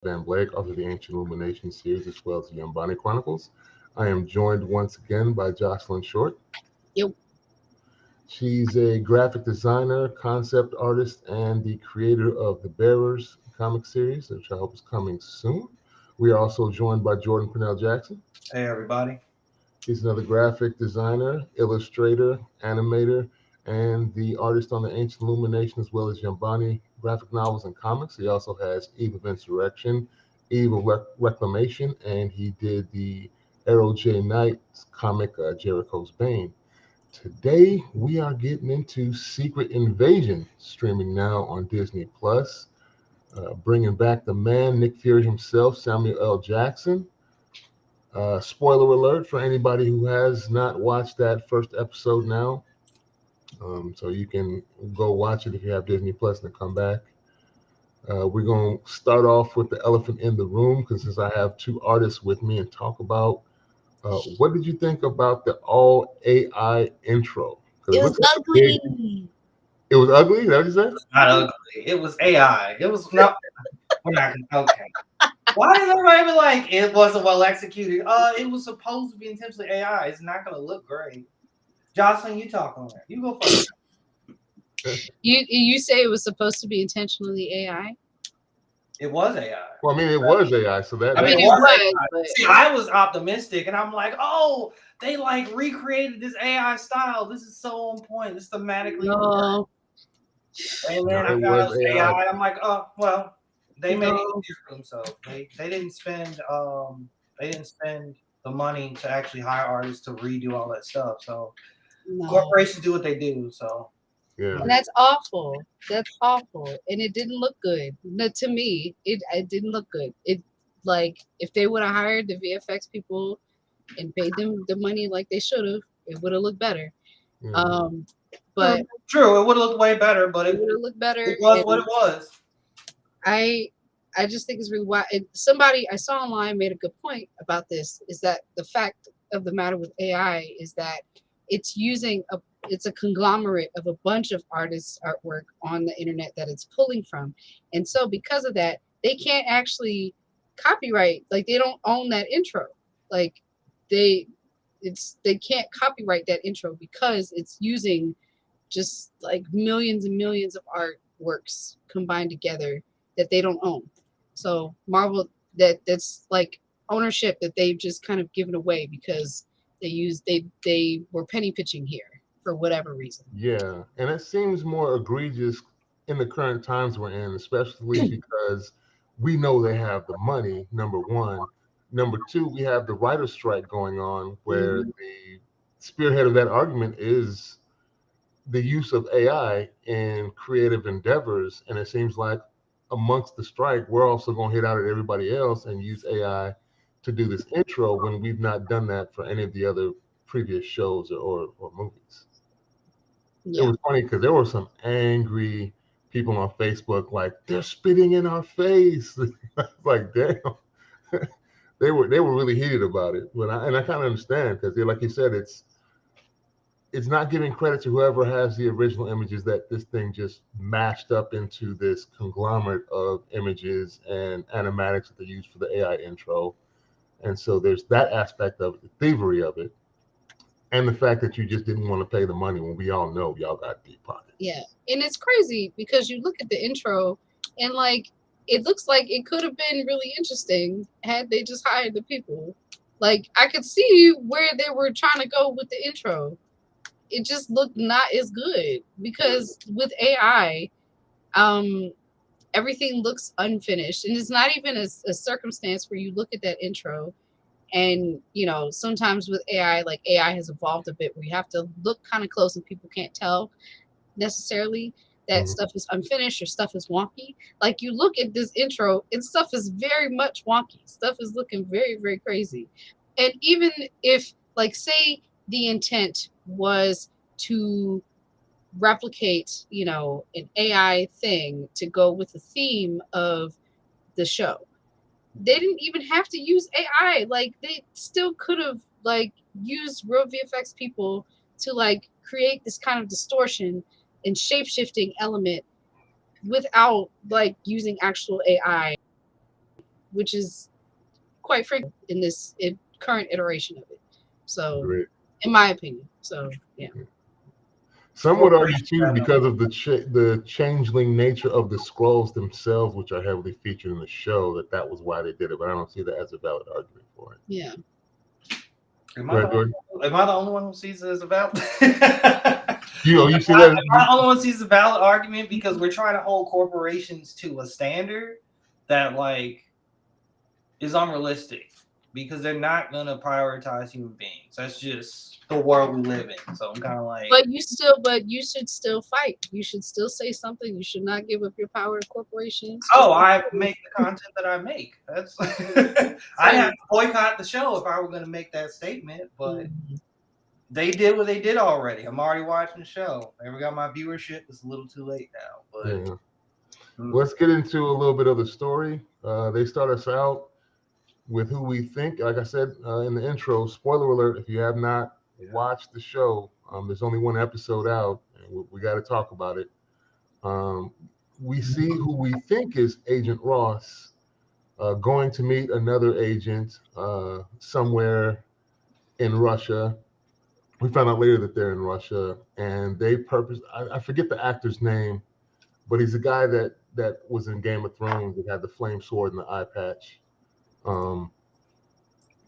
Van Blake, author of the Ancient Illumination series, as well as the Yambani Chronicles. I am joined once again by Jocelyn Short. Yep. She's a graphic designer, concept artist, and the creator of the Bearers comic series, which I hope is coming soon. We are also joined by Jordan Purnell Jackson. Hey, everybody. He's another graphic designer, illustrator, animator, and the artist on the Ancient Illumination, as well as Yambani graphic novels and comics. He also has Eve of Insurrection, Eve of Reclamation, and he did the Arrow J. Knight comic, Jericho's Bane. Today, we are getting into Secret Invasion, streaming now on Disney Plus, bringing back the man, Nick Fury himself, Samuel L. Jackson. Spoiler alert for anybody who has not watched that first episode now. So you can go watch it if you have Disney Plus and then come back. We're going to start off with the elephant in the room because since I have two artists with me and talk about what did you think about the all AI intro? It was ugly. It was ugly? Is that what you said? Not ugly. It was AI. It was not. We're not okay. Why did everybody be like it wasn't well executed? It was supposed to be intentionally AI. It's not going to look great. Jocelyn, you talk on that. You go first. You say it was supposed to be intentionally AI? It was AI. Well, I mean, it was AI, so that. I mean, it it was. But... See, I was optimistic, and I'm like, oh, they like recreated this AI style. This is so on point. It's thematically. No. And then I found out it was AI. I'm like, oh, well, they made it easier for themselves. They didn't spend the money to actually hire artists to redo all that stuff. So corporations do what they do. So. Yeah. And that's awful. That's awful. And it didn't look good. No, to me, it didn't look good. It like if they would have hired the VFX people and paid them the money like they should have, it would have looked better. Mm-hmm. But true, it would have looked way better, but it would have looked better. It was what it was. I just think it's really wild. Somebody I saw online made a good point about this, is that the fact of the matter with AI is that it's a conglomerate of a bunch of artists' artwork on the internet that it's pulling from. And so because of that, they can't actually copyright, like they don't own that intro. Like they can't copyright that intro because it's using just like millions and millions of artworks combined together that they don't own. So Marvel, that's like ownership that they've just kind of given away because they were penny pitching here for whatever reason. Yeah, and it seems more egregious in the current times we're in, especially because we know they have the money, number one. Number two, we have the writer's strike going on where the spearhead of that argument is the use of AI in creative endeavors. And it seems like amongst the strike, we're also going to hit out at everybody else and use AI to do this intro when we've not done that for any of the other previous shows or movies. Yeah. It was funny because there were some angry people on Facebook like, they're spitting in our face. Like, damn. they were really heated about it. But I kind of understand because, like you said, it's not giving credit to whoever has the original images that this thing just mashed up into this conglomerate of images and animatics that they use for the AI intro. And so there's that aspect of it, the thievery of it, and the fact that you just didn't want to pay the money when we all know y'all got deep pockets. Yeah, and it's crazy because you look at the intro and like it looks like it could have been really interesting had they just hired the people. Like I could see where they were trying to go with the intro. It just looked not as good because with AI, everything looks unfinished, and it's not even a circumstance where you look at that intro and sometimes with AI, like AI has evolved a bit where you have to look kind of close and people can't tell necessarily that stuff is unfinished or stuff is wonky. Like you look at this intro and stuff is very much wonky. Stuff is looking very, very crazy. And even if, like, say the intent was to replicate, an AI thing to go with the theme of the show, they didn't even have to use AI. Like they still could have like used real VFX people to like create this kind of distortion and shape-shifting element without like using actual AI. which is quite frequent in this current iteration of it. So, Great. in my opinion, so yeah. Some would argue too, because of the changeling nature of the scrolls themselves, which are heavily featured in the show, that was why they did it. But I don't see that as a valid argument for it. Yeah. Am I the only one who sees it as a valid? You see that? Am I the only one who sees a valid argument because we're trying to hold corporations to a standard that like is unrealistic because they're not gonna prioritize human beings. That's just the world we live in. So I'm kind of like. But you should still fight. You should still say something. You should not give up your power to corporations. I make the content that I make. That's I'd have to boycott the show if I were going to make that statement. But they did what they did already. I'm already watching the show. I never got my viewership. It's a little too late now. But let's get into a little bit of the story. They start us out with who we think. Like I said in the intro, spoiler alert, if you have not watched the show, there's only one episode out, and we got to talk about it. We see who we think is Agent Ross going to meet another agent somewhere in Russia. We found out later that they're in Russia, and they I forget the actor's name, but he's a guy that was in Game of Thrones that had the flame sword and the eye patch.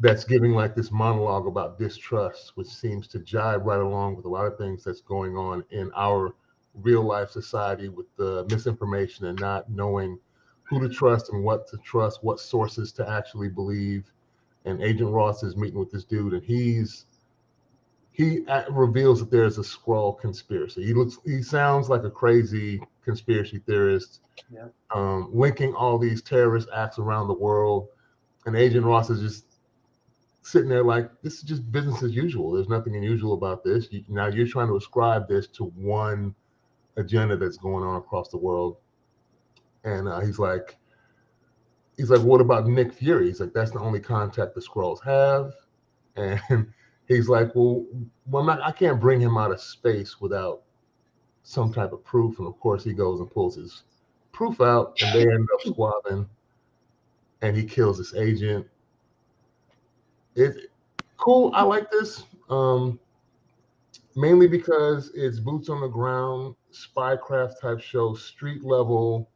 That's giving like this monologue about distrust, which seems to jive right along with a lot of things that's going on in our real life society with the misinformation and not knowing who to trust and what to trust, what sources to actually believe. And Agent Ross is meeting with this dude, and he reveals that there's a Skrull conspiracy. He sounds like a crazy conspiracy theorist, linking all these terrorist acts around the world. And Agent Ross is just sitting there like, this is just business as usual. There's nothing unusual about this. Now you're trying to ascribe this to one agenda that's going on across the world. And he's like, what about Nick Fury? He's like, that's the only contact the Skrulls have. And he's like, well, I can't bring him out of space without some type of proof. And of course, he goes and pulls his proof out, and they end up squabbling. And he kills this agent. It's cool. I like this, mainly because it's boots on the ground, spycraft type show, street level,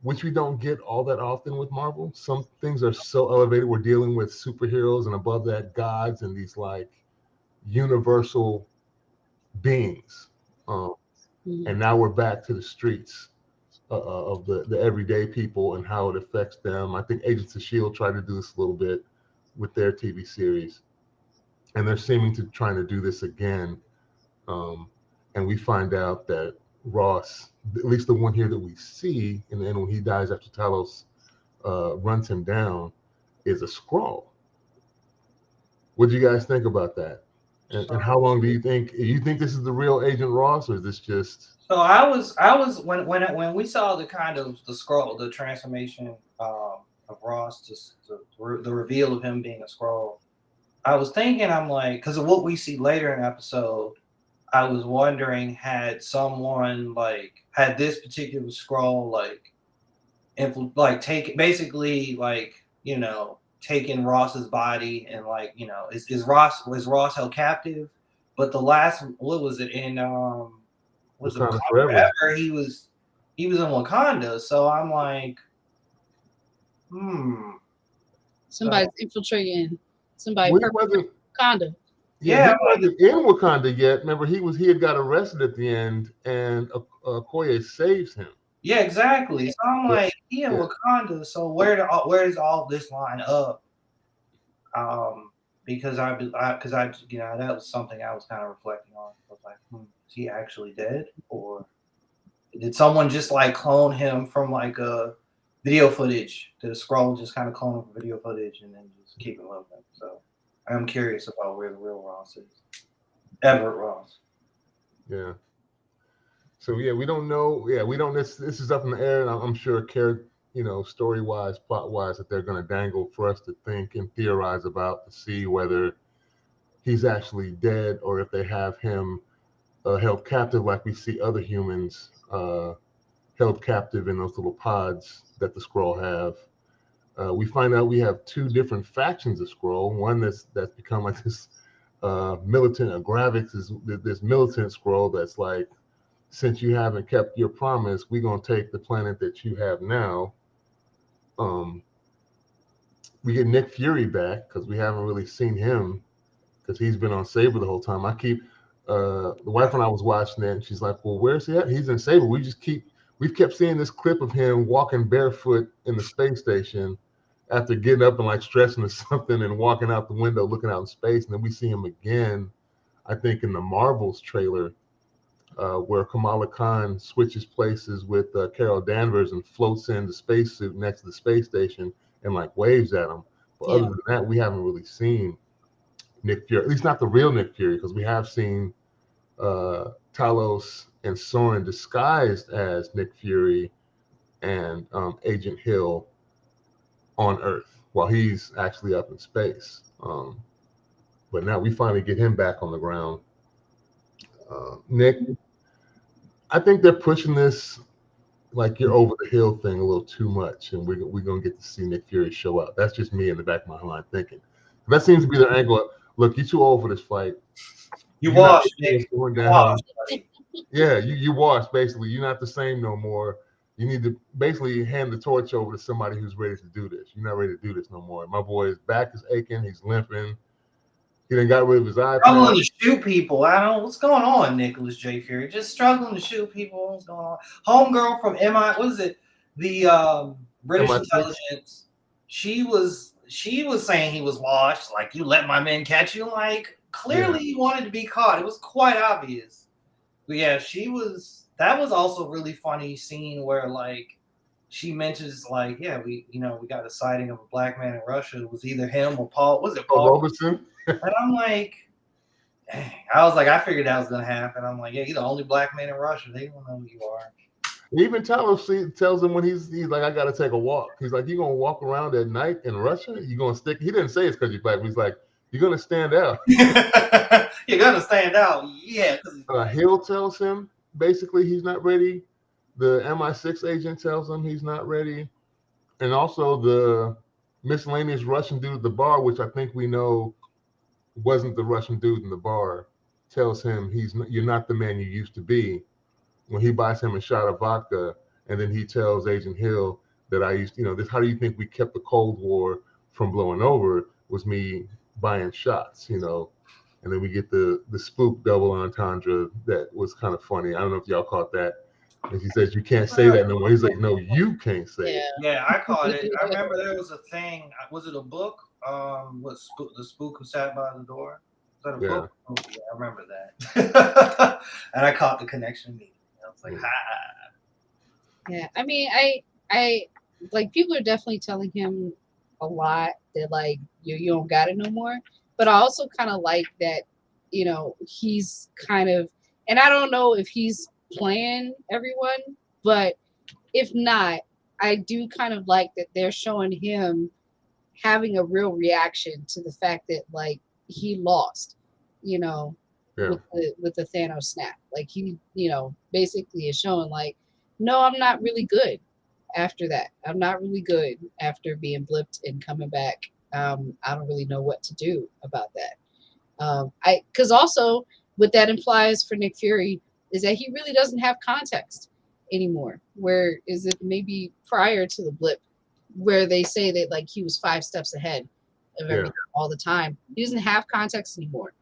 which we don't get all that often with Marvel. Some things are so elevated. We're dealing with superheroes, and above that, gods and these like universal beings. And now we're back to the streets of the everyday people and how it affects them. I think Agents of S.H.I.E.L.D. tried to do this a little bit with their TV series, and they're seeming to trying to do this again. And we find out that Ross, at least the one here that we see, and then when he dies after Talos runs him down, is a Skrull. What do you guys think about that? And how long do you think this is the real Agent Ross, or is this just? So I was when we saw the kind of the Skrull, the transformation of Ross, just the reveal of him being a Skrull, I was thinking, I'm like, because of what we see later in the episode, I was wondering, had someone had this particular Skrull taking Ross's body and is Ross held captive? But the last, what was it in was it Wakanda Forever? He was in Wakanda, so I'm like, somebody's infiltrating somebody. Well, he wasn't Wakanda. Yeah, he wasn't in Wakanda yet. Remember, he had got arrested at the end, and Okoye saves him. Yeah, exactly. So I'm like, he in Wakanda. So where does all this line up? Because I that was something I was kind of reflecting on. I was like, is he actually dead, or did someone just clone him from a video footage? Did a Skrull just kind of clone him from video footage and then just keep him living? So I'm curious about where the real Ross is. Everett Ross. Yeah. So we don't know. Yeah, we don't. This is up in the air, and I'm sure, story wise, plot wise, that they're going to dangle for us to think and theorize about to see whether he's actually dead or if they have him held captive, like we see other humans held captive in those little pods that the Skrull have. We find out we have two different factions of Skrull. One that's become like this militant. Gravix is this militant Skrull that's like, since you haven't kept your promise, we're gonna take the planet that you have now. We get Nick Fury back because we haven't really seen him because he's been on Saber the whole time. I keep the wife and I was watching it, and she's like, "Well, where's he at? He's in Saber." We've kept seeing this clip of him walking barefoot in the space station after getting up and like stretching or something and walking out the window looking out in space, and then we see him again, I think, in the Marvels trailer. Where Kamala Khan switches places with Carol Danvers and floats in the spacesuit next to the space station and like waves at him. But other than that, we haven't really seen Nick Fury, at least not the real Nick Fury, because we have seen Talos and Soren disguised as Nick Fury and Agent Hill on Earth while he's actually up in space. But now we finally get him back on the ground. Nick, I think they're pushing this like you're over the hill thing a little too much, and we're gonna get to see Nick Fury show up. That's just me in the back of my mind thinking. That seems to be their angle. Look, you're too old for this fight. You washed, Nick. Yeah, you washed basically. You're not the same no more. You need to basically hand the torch over to somebody who's ready to do this. You're not ready to do this no more. My boy's back is aching. He's limping. He done got rid of his iPad. Struggling to shoot people. I don't know what's going on, Nicholas J. Fury. Just struggling to shoot people. What's going on? Homegirl from MI, what is it? The British intelligence. She was saying he was washed. Like, you let my men catch you. Like, clearly he wanted to be caught. It was quite obvious. But yeah, that was also really funny scene where like she mentions like, yeah, we got a sighting of a black man in Russia. It was either him or Paul. Was it Paul Robeson? And I'm like, dang. I was like, I figured that was gonna happen. I'm like, yeah, you're the only black man in Russia. They don't know who you are. Even Talos tells him when he's like, I gotta take a walk. He's like, you gonna walk around at night in Russia? You gonna stick? He didn't say it's because you're black. But he's like, you're gonna stand out. You're gonna stand out, yeah. Hill tells him basically he's not ready. The MI6 agent tells him he's not ready, and also the miscellaneous Russian dude at the bar, which I think we know wasn't the Russian dude in the bar, tells him you're not the man you used to be. When he buys him a shot of vodka, and then he tells Agent Hill that how do you think we kept the Cold War from blowing over? Was me buying shots, and then we get the spook double entendre that was kind of funny. I don't know if y'all caught that. And she says, you can't say that no more. He's like, no, you can't say it. Yeah, I caught it. I remember there was a thing. Was it a book? The spook who sat by the door? Was that a book? Oh, yeah, I remember that. And I caught the connection immediately. I was like, ha. Yeah, I mean, I like people are definitely telling him a lot that like you don't got it no more. But I also kind of like that, he's kind of, and I don't know if he's playing everyone, but if not, I do kind of like that they're showing him having a real reaction to the fact that like he lost, with the Thanos snap. Like he, basically is showing like, no, I'm not really good after that. I'm not really good after being blipped and coming back. I don't really know what to do about that. Because also what that implies for Nick Fury is that he really doesn't have context anymore. Where is it maybe prior to the blip where they say that like he was 5 steps ahead of everything all the time. He doesn't have context anymore.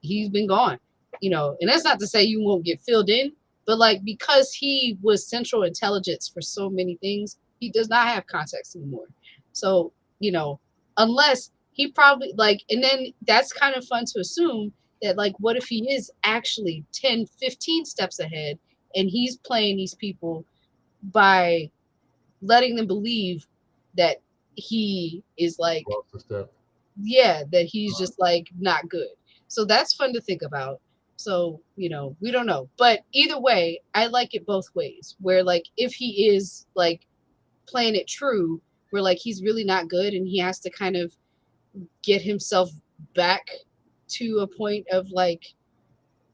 He's been gone, and that's not to say you won't get filled in, but like because he was central intelligence for so many things, he does not have context anymore. So, unless he probably like, and then that's kind of fun to assume that like, what if he is actually 10, 15 steps ahead and he's playing these people by letting them believe that he is like, that he's just like not good. So that's fun to think about. So, we don't know. But either way, I like it both ways. Where like if he is like playing it true, where like he's really not good and he has to kind of get himself back to a point of like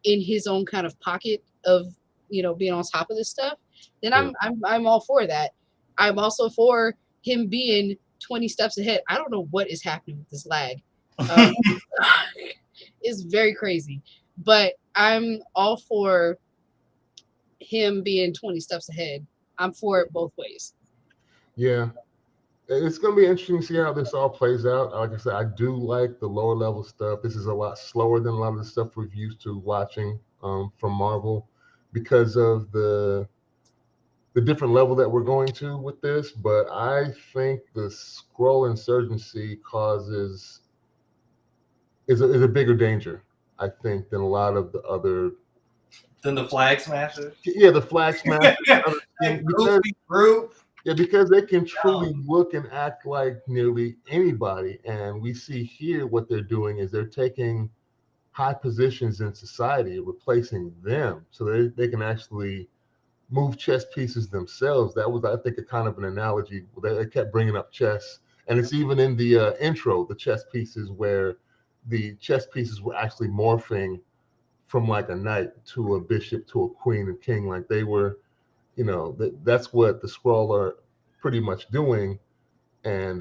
in his own kind of pocket of being on top of this stuff, then I'm all for that. I'm also for him being 20 steps ahead. I don't know what is happening with this lag. It's very crazy. But I'm all for him being 20 steps ahead. I'm for it both ways. Yeah. It's going to be interesting to see how this all plays out. Like I said, I do like the lower level stuff. This is a lot slower than a lot of the stuff we've used to watching from Marvel because of the different level that we're going to with this. But I think the Skrull insurgency is a bigger danger, I think, than a lot of the other. Than the Flag Smashers. Yeah, the Flag Smashers. Group. Yeah, because they can truly look and act like nearly anybody. And we see here what they're doing is they're taking high positions in society, replacing them so they can actually move chess pieces themselves. That was, I think, a kind of an analogy. They kept bringing up chess. And it's even in the intro, the chess pieces, where the chess pieces were actually morphing from like a knight to a bishop to a queen and king. Like they were, that's what the Skrull are pretty much doing. And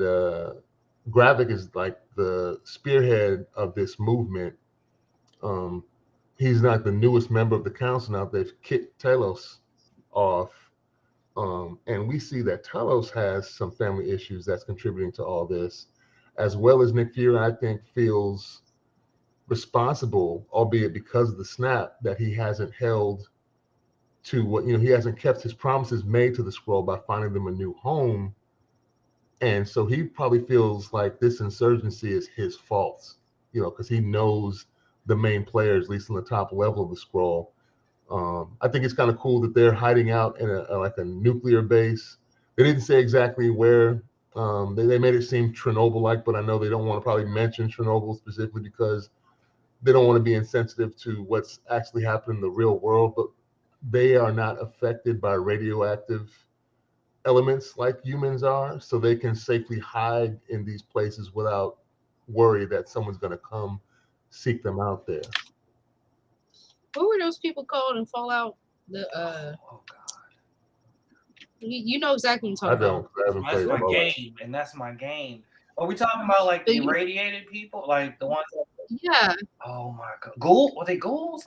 Gravik is like the spearhead of this movement. He's not the newest member of the council now. They've kicked Talos off. And we see that Talos has some family issues that's contributing to all this, as well as Nick Fury, I think, feels responsible, albeit because of the snap, that he hasn't held to what, he hasn't kept his promises made to the Skrull by finding them a new home. And so he probably feels like this insurgency is his fault, because he knows the main players, at least on the top level of the Skrull. I think it's kind of cool that they're hiding out in a nuclear base. They didn't say exactly where. They made it seem Chernobyl-like, but I know they don't want to probably mention Chernobyl specifically because they don't want to be insensitive to what's actually happening in the real world. But they are not affected by radioactive elements like humans are, so they can safely hide in these places without worry that someone's going to come seek them out there. What were those people called in Fallout? The oh God, you know exactly what I'm talking about. I haven't played my game, and that's my game. Are we talking about like the irradiated people, like the ones that? Yeah. Oh my God, ghoul? Were they ghouls?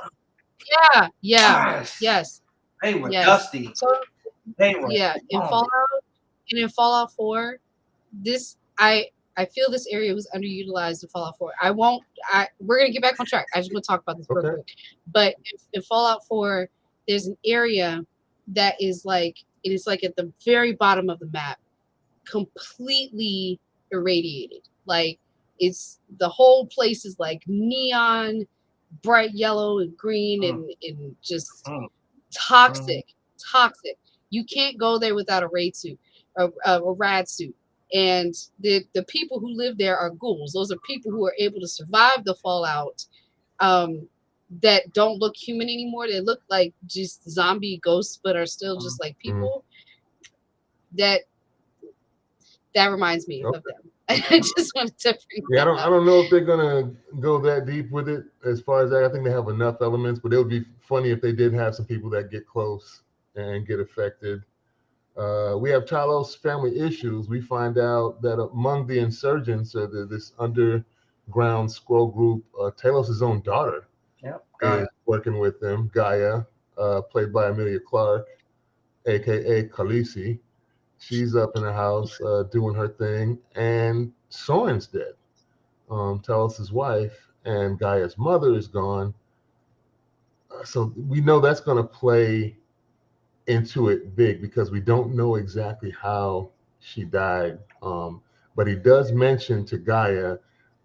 Yeah. Yes. They were dusty. So they were. Yeah, in Fallout 4, this I feel this area was underutilized in Fallout 4. We're gonna get back on track. I just want to talk about this real quick. But in Fallout 4, there's an area that is like, it is like at the very bottom of the map, completely irradiated. Like the whole place is like neon, bright yellow and green and just toxic. You can't go there without a raid suit, a rad suit. And the people who live there are ghouls. Those are people who are able to survive the fallout, that don't look human anymore. They look like just zombie ghosts, but are still just like people. That reminds me of them. I just wanted to bring I don't know if they're gonna go that deep with it as far as that. I think they have enough elements, but it would be funny if they did have some people that get close and get affected. We have Talos' family issues. We find out that among the insurgents, this underground Skrull group, Talos' own daughter is working with them, Gaia, played by Emilia Clarke, aka Khaleesi. She's up in the house doing her thing, and Soren's dead. Talos' wife and Gaia's mother is gone. So we know that's going to play into it big because we don't know exactly how she died. But he does mention to Gaia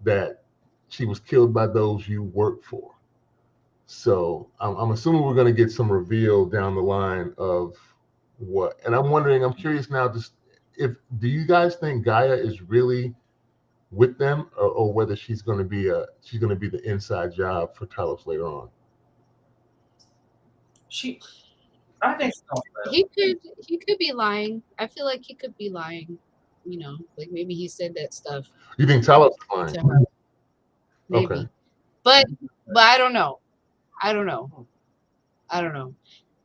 that she was killed by those you work for. So I'm assuming we're going to get some reveal down the line of what. And I'm curious now, do you guys think Gaia is really with them, or whether she's going to be the inside job for Talos later on? I think so. He could be lying. I feel like he could be lying. Like maybe he said that stuff. You think Talos is lying? Maybe. Okay. But I don't know.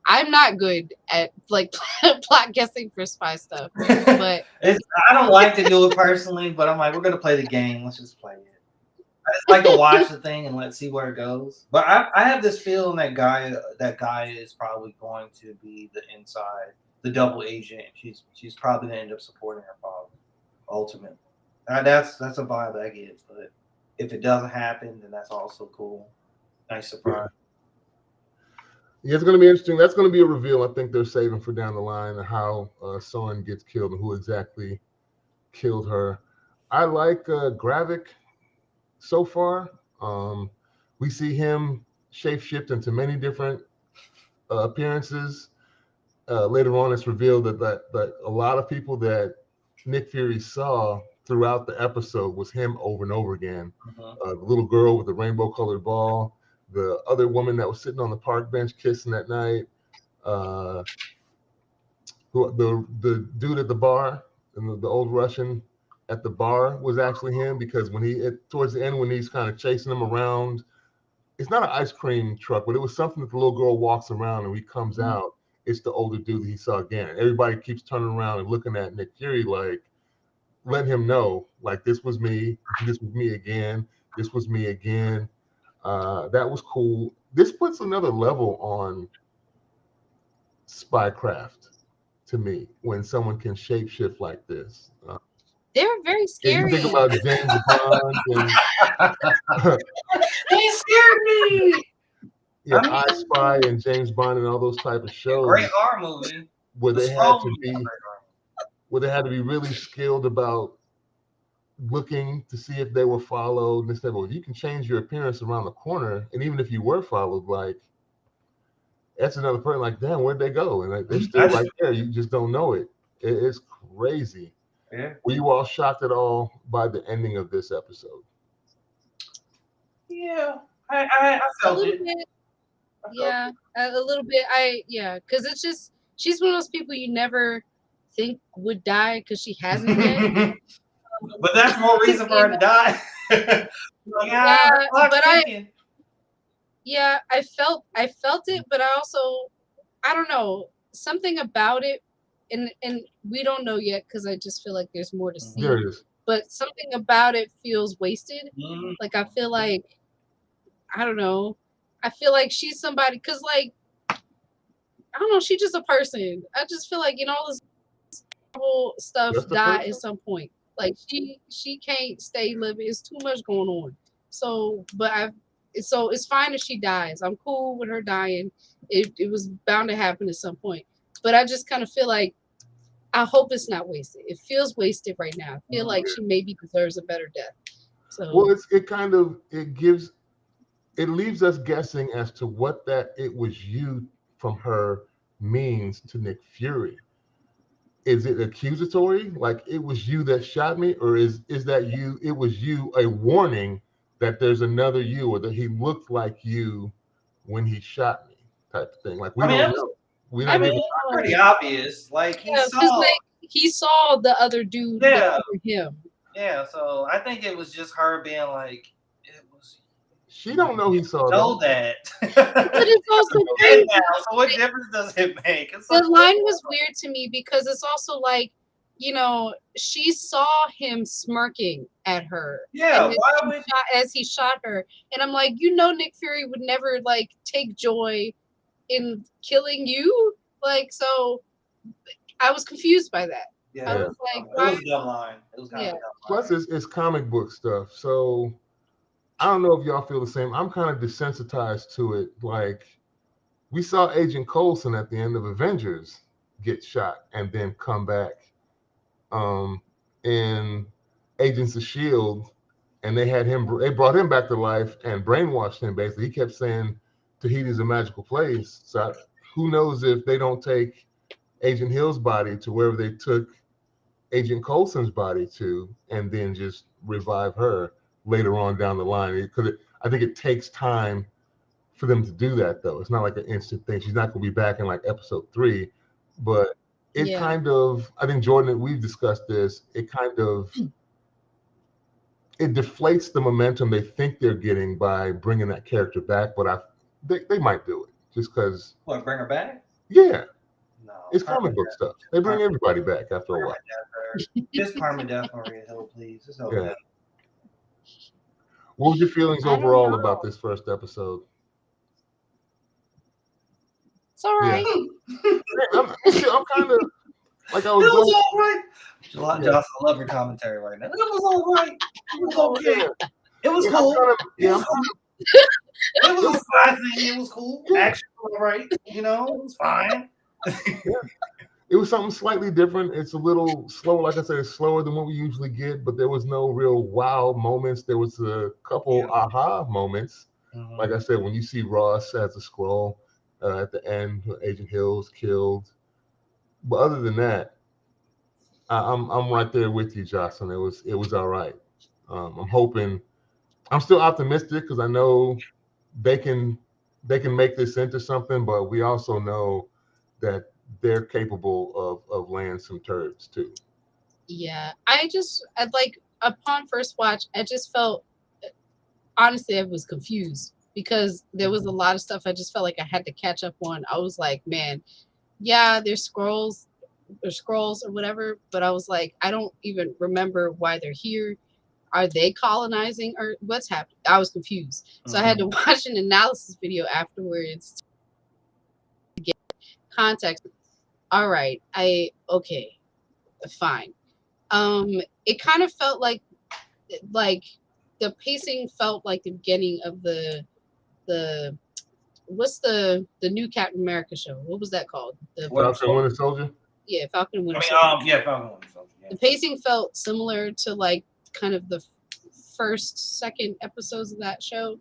I'm not good at like plot guessing for spy stuff, but I don't like to do it personally, but I'm like, we're gonna play the game. Let's just play it. I just like to watch the thing and let's see where it goes. But I have this feeling that guy is probably going to be the double agent. She's probably gonna end up supporting her father ultimately. That's a vibe I get. But if it doesn't happen, then that's also cool. Nice surprise. Yeah, it's going to be interesting. That's going to be a reveal. I think they're saving for down the line how Son gets killed and who exactly killed her. I like Gravik so far. We see him shapeshift into many different appearances. Later on, it's revealed that a lot of people that Nick Fury saw throughout the episode was him over and over again. The little girl with the rainbow-colored ball, the other woman that was sitting on the park bench kissing that night, the dude at the bar, and the old Russian at the bar was actually him, because towards the end when he's kind of chasing him around, it's not an ice cream truck, but it was something that the little girl walks around and when he comes out, it's the older dude that he saw again. And everybody keeps turning around and looking at Nick Fury like, let him know, like, this was me again, this was me again. That was cool. This puts another level on spycraft to me when someone can shapeshift like this. they're very scary. You think about James Bond and He scared me. Yeah, I Spy and James Bond and all those type of shows. Great horror movie. Where they had to be really skilled about looking to see if they were followed. And they said, well, you can change your appearance around the corner, and even if you were followed, like, that's another person. Like, damn, where'd they go? And like, they're still right there. You just don't know it. It's crazy. Yeah. Were you all shocked at all by the ending of this episode? Yeah, I felt a little it. bit. Yeah, a little bit. Because it's just, she's one of those people you never think would die because she hasn't yet. But that's more reason for her to die. I felt it, but I don't know, something about it, and we don't know yet because I just feel like there's more to see. There it is. But something about it feels wasted. Like, I feel like, I don't know. I feel like she's somebody, because, like, I don't know, she's just a person. I just feel like, all this whole stuff die at some point. Like, she can't stay living. It's too much going on. So it's fine if she dies. I'm cool with her dying. It was bound to happen at some point. But I just kind of feel like, I hope it's not wasted. It feels wasted right now. I feel like she maybe deserves a better death. So, well, it leaves us guessing as to what that "it was you" from her means to Nick Fury. Is it accusatory, like, it was you that shot me, or is that you? It was you, a warning that there's another you, or that he looked like you when he shot me, type of thing. Like, we don't know. It's pretty obvious. Like, he saw the other dude over him. Yeah, so I think it was just her being like, it was. She don't know he saw that. But it's also crazy. So what difference does it make? The line was weird to me because it's also like, she saw him smirking at her. Yeah, as he shot her, and I'm like, Nick Fury would never like take joy in killing you. Like, so I was confused by that. Yeah, I was like, it was a dumb line. It was kind of a dumb line. Plus, it's comic book stuff, so I don't know if y'all feel the same. I'm kind of desensitized to it. Like, we saw Agent Coulson at the end of Avengers get shot and then come back in Agents of S.H.I.E.L.D., and they brought him back to life and brainwashed him, basically. He kept saying Tahiti's a magical place. So who knows if they don't take Agent Hill's body to wherever they took Agent Coulson's body to, and then just revive her later on down the line. Because I think it takes time for them to do that, though. It's not like an instant thing. She's not going to be back in like episode 3, but it kind of, I think, Jordan, we've discussed this, it kind of, it deflates the momentum they think they're getting by bringing that character back, but they might do it just because. What, bring her back? Yeah, No, it's comic book stuff. They bring everybody back after a while. Just permadeath Maria Hill, please. It's okay. Yeah. What was your feelings I don't overall know. about this first episode? It's all right. I'm kind of like I was. It was all right. Yeah. Jocelyn, I love your commentary right now. It was all right. It was okay. Yeah. It was Yeah, cool. Yeah, It was a fine thing. It was cool. Yeah. Action was all right. You know, it was fine. it was something slightly different. It's a little slow. Like I said, it's slower than what we usually get, but there was no real wow moments. There was a couple aha moments. Mhm. Like I said, when you see Ross as a scroll at the end, Agent Hill's killed. But other than that, I'm right there with you, Jocelyn. It was all right. I'm hoping. I'm still optimistic because I know they can make this into something, but we also know that they're capable of laying some turds too. Yeah, I like upon first watch, I just felt honestly I was confused because there was a lot of stuff I just felt like I had to catch up on. I was like, man, yeah, there's scrolls or whatever, but I was like, I don't even remember why they're here. Are they colonizing or what's happening? I was confused. So I had to watch an analysis video afterwards to get context. All right, okay, fine. It kind of felt like the pacing felt like the beginning of the what's the new Captain America show? What was that called? The Falcon Winter Soldier. Yeah, Falcon and Winter Soldier. Yeah, Falcon and Winter Soldier. Yeah. The pacing felt similar to like kind of the first, second episodes of that show.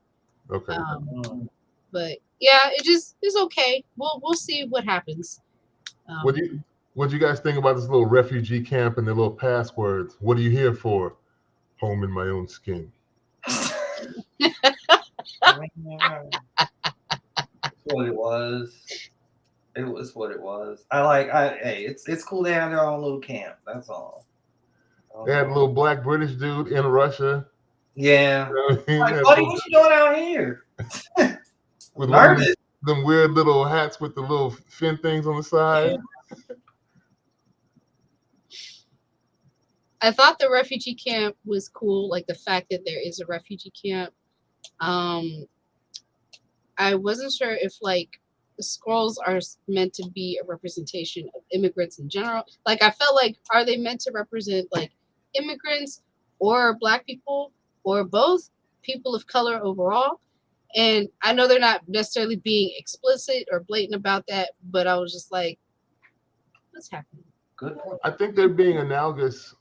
Okay. But yeah, it's okay. We'll see what happens. What do you guys think about this little refugee camp and their little passwords? What are you here for? Home in my own skin. What it was. It was what it was. Hey, it's cool they have their own little camp. That's all. They had a little black British dude in Russia. Yeah. You know what I mean? Like, buddy, what you doing out here? With them weird little hats with the little fin things on the side. Yeah. I thought the refugee camp was cool, like the fact that there is a refugee camp. I wasn't sure if like the scrolls are meant to be a representation of immigrants in general. Like I felt like, are they meant to represent like immigrants or Black people or both, people of color overall? And I know they're not necessarily being explicit or blatant about that, but I was just like, what's happening? Good point. I think they're being analogous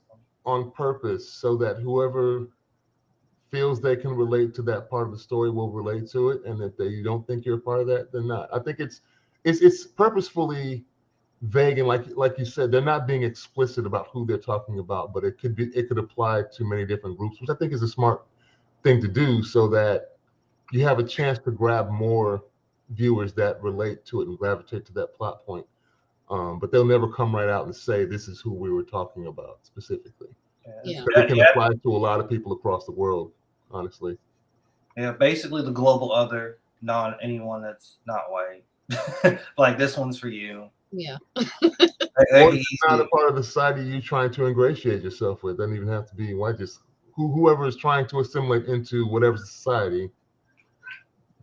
on purpose so that whoever feels they can relate to that part of the story will relate to it, and if they don't think you're a part of that, they're not. I think it's purposefully vague, and like you said, they're not being explicit about who they're talking about, but it could apply to many different groups, which I think is a smart thing to do so that you have a chance to grab more viewers that relate to it and gravitate to that plot point. But they'll never come right out and say this is who we were talking about specifically. Yeah. But it can apply to a lot of people across the world, honestly. Yeah, basically the global other, not anyone that's not white. Like this one's for you. Yeah. Or it's not a part of the society you're trying to ingratiate yourself with. It doesn't even have to be white. Just whoever is trying to assimilate into whatever society,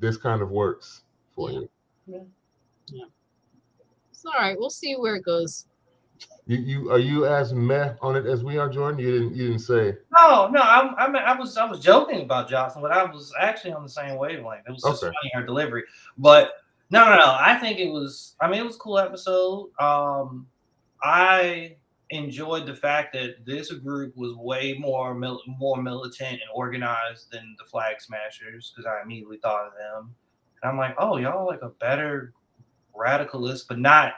this kind of works for you. Yeah. It's all right. We'll see where it goes. You are you as meh on it as we are, Jordan? You didn't say. No. I was joking about Jocelyn, but I was actually on the same wavelength. It was just funny her delivery. But no. I think it was. I mean, it was a cool episode. I enjoyed the fact that this group was way more militant and organized than the Flag Smashers, because I immediately thought of them, and I'm like, oh, y'all like a better radicalist, but not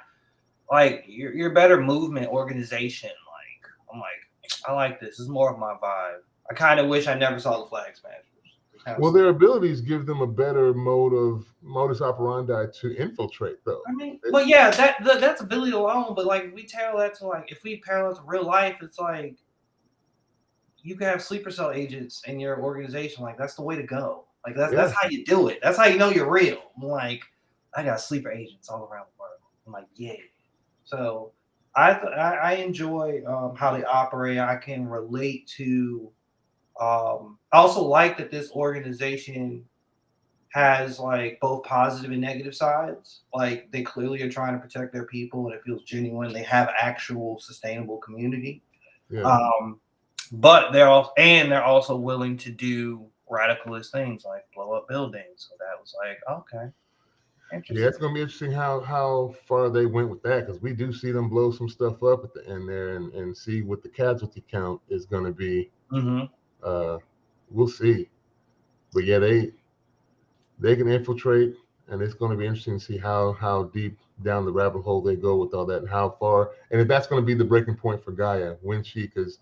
like you're a better movement organization. Like I'm like, I like this. This is more of my vibe. I kind of wish I never saw the Flag Smashers. Well, their abilities give them a better modus operandi to infiltrate, though. I mean, but yeah, that's ability alone. But like, we parallel that to like, if we parallel to real life, it's like you can have sleeper cell agents in your organization. Like that's the way to go. Like that's how you do it. That's how you know you're real. Like I got sleeper agents all around the world. I'm like, yeah. So I enjoy how they operate. I can relate to. I also like that this organization has like both positive and negative sides. Like they clearly are trying to protect their people, and it feels genuine. They have actual sustainable community. Yeah. But they're also willing to do radicalist things like blow up buildings. So that was like, okay, Yeah, interesting. it's gonna be interesting how far they went with that because we do see them blow some stuff up at the end there and see what the casualty count is gonna be. Mm-hmm. Uh, we'll see. But yeah, they can infiltrate, and it's going to be interesting to see how deep down the rabbit hole they go with all that, and how far, and if that's going to be the breaking point for Gaia when she, because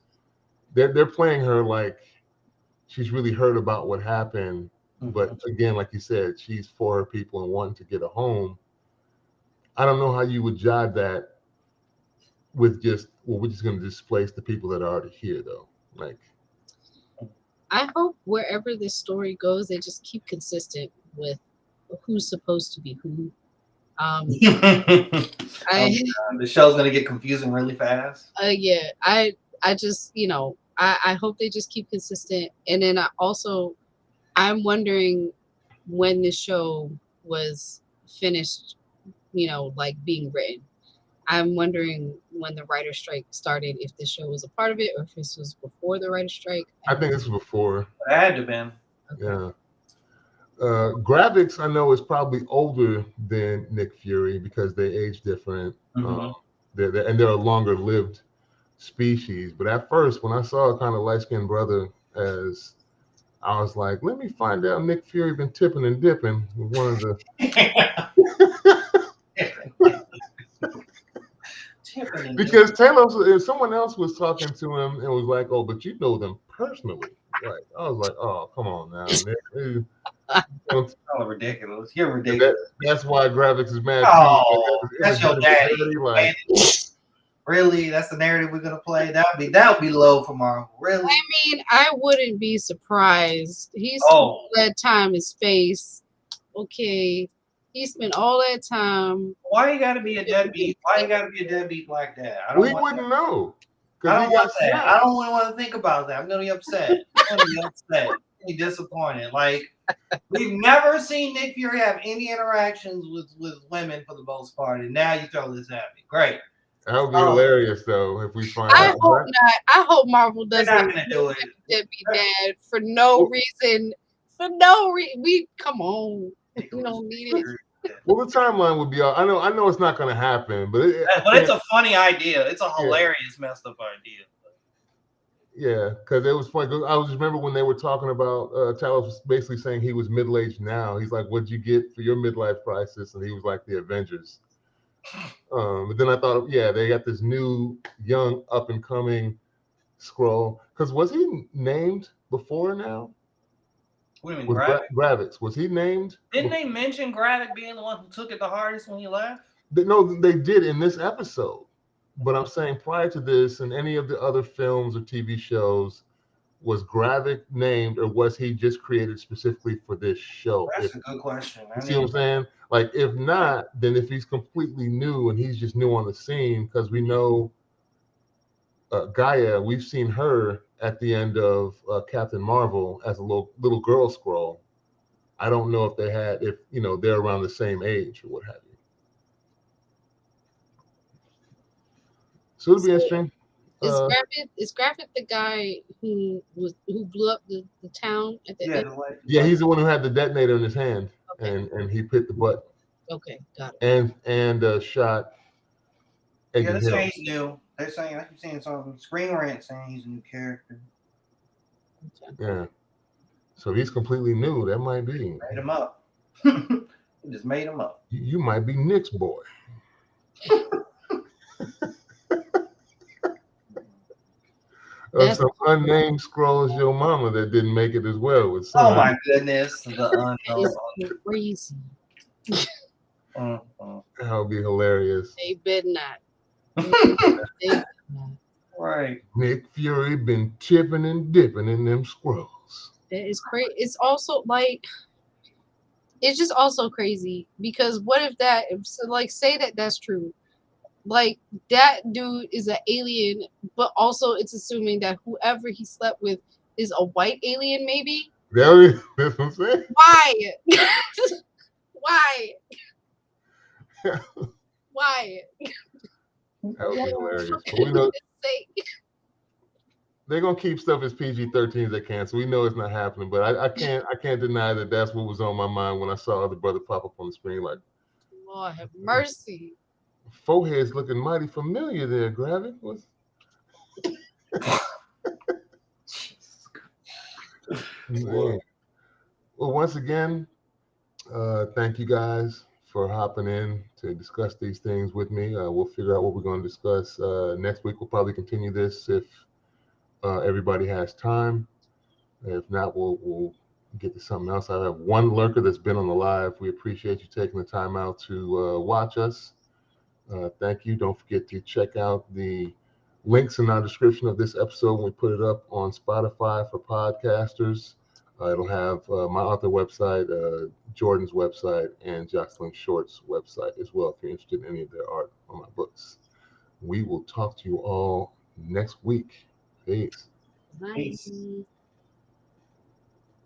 they're playing her like she's really heard about what happened, but again, like you said, she's for her people and wanting to get a home. I don't know how you would jive that with just, well, we're just going to displace the people that are already here, though. Like, I hope wherever this story goes, they just keep consistent with who's supposed to be who. I The show's gonna get confusing really fast. yeah, I just I hope they just keep consistent, and then I'm wondering when the show was finished, like being written. I'm wondering when the writer strike started, if the show was a part of it or if this was before the writer strike. I think this was before. It had to have been. Okay. Yeah. Gravix, I know, is probably older than Nick Fury because they age different. They're a longer lived species. But at first, when I saw a kind of light skinned brother, as I was like, let me find out Nick Fury been tipping and dipping with one of the. Because someone else was talking to him and was like, oh, but you know them personally. Right. I was like, oh, come on now, Nick. Oh, ridiculous! You're ridiculous. That's why Gravix is mad. Oh, that's your daddy. Like, really? That's the narrative we're gonna play? That would be low for Marvel. Really? I mean, I wouldn't be surprised. He's all that time in space. Okay, he spent all that time. Why you gotta be a deadbeat? Why you gotta be a deadbeat like that? We wouldn't know. I don't want that. I don't want to think about that. I'm gonna be upset. I'm gonna be upset. Be disappointed. Like we've never seen Nick Fury have any interactions with women for the most part, and now you throw this at me. Great. That would be hilarious, though, if we find I out. Hope not. I hope Marvel doesn't They're not gonna do it. Deadbeat dad for no reason. For no reason. Come on. We don't need it. Well, the timeline would be. I know it's not going to happen, but it's a funny idea. It's a hilarious, messed up idea. Yeah, because it was funny. I was just remember when they were talking about Talos was basically saying he was middle-aged now. He's like, "What'd you get for your midlife crisis?" And he was like, "The Avengers." But then I thought, yeah, they got this new, young, up-and-coming Skrull. Because was he named before now? What do you mean, Gravik? Gravix, was he named? Didn't they mention Gravik being the one who took it the hardest when he left? No, they did in this episode. But I'm saying prior to this, and any of the other films or TV shows, was Gravik named, or was he just created specifically for this show? That's a good question. You see what I'm saying? Like, if not, then if he's completely new and he's just new on the scene, because we know Gaia, we've seen her at the end of Captain Marvel as a little girl Skrull. I don't know if they're around the same age or what have you. So it'll be interesting. Is Gravik the guy who blew up the town at the end? Yeah, he's the one who had the detonator in his hand, okay. and he hit the button. Okay, got it. And shot. Yeah, they're saying he's new. They're saying, I keep saying something. Screen Rant saying he's a new character. Yeah. So he's completely new. That might be. Made him up. He just made him up. You might be Nick's boy. Some unnamed Skrulls, your mama that didn't make it as well. With oh my goodness, the crazy. That would be hilarious. They better not. Right. Nick Fury been tipping and dipping in them Skrulls. That is crazy. It's also like it's just also crazy because what if that, so like, say that that's true, like that dude is an alien, but also it's assuming that whoever he slept with is a white alien, maybe. That's what I'm saying. Why? Why? Why? That would be hilarious. But we know Sake. they're gonna keep stuff as PG-13 as they can, so we know it's not happening. But I can't deny that that's what was on my mind when I saw the brother pop up on the screen. Like, Lord have mercy. forehead's looking mighty familiar there, Gravity. What's... Man. Well, once again, thank you guys for hopping in to discuss these things with me. We'll figure out what we're going to discuss next week. We'll probably continue this if everybody has time. If not, we'll get to something else. I have one lurker that's been on the live. We appreciate you taking the time out to watch us. Thank you. Don't forget to check out the links in our description of this episode when we put it up on Spotify for podcasters. It'll have my author website, Jordan's website, and Jocelyn Short's website as well if you're interested in any of their art on my books. We will talk to you all next week. Peace. Bye. Peace.